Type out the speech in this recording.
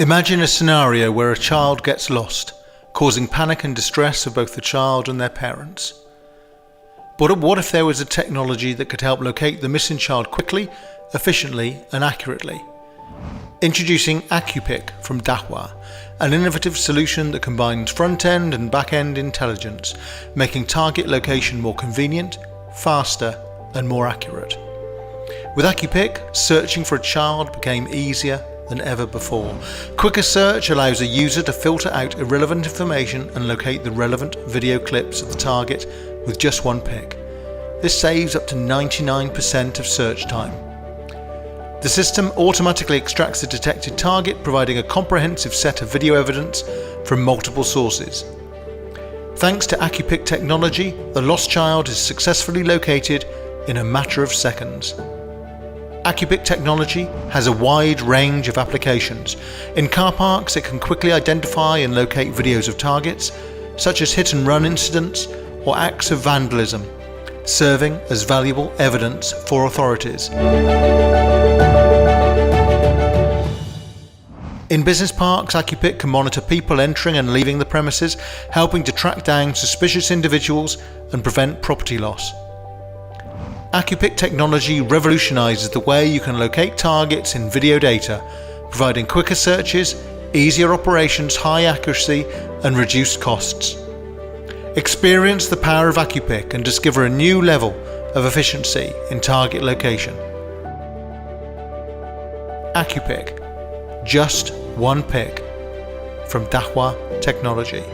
Imagine a scenario where a child gets lost, causing panic and distress of both the child and their parents. But what if there was a technology that could help locate the missing child quickly, efficiently and accurately? Introducing Acupick from Dahua, an innovative solution that combines front-end and back-end intelligence, making target location more convenient, faster and more accurate. With Acupick, searching for a child became easier than ever before. Quicker search allows a user to filter out irrelevant information and locate the relevant video clips of the target with just one pick. This saves up to 99% of search time. The system automatically extracts the detected target, providing a comprehensive set of video evidence from multiple sources. Thanks to Acupick technology, the lost child is successfully located in a matter of seconds. Acupick technology has a wide range of applications. In car parks, it can quickly identify and locate videos of targets, such as hit-and-run incidents or acts of vandalism, serving as valuable evidence for authorities. In business parks, Acupick can monitor people entering and leaving the premises, helping to track down suspicious individuals and prevent property loss. Acupick technology revolutionizes the way you can locate targets in video data, providing quicker searches, easier operations, high accuracy, and reduced costs. Experience the power of Acupick and discover a new level of efficiency in target location. Acupick, just one pick, from Dahua Technology.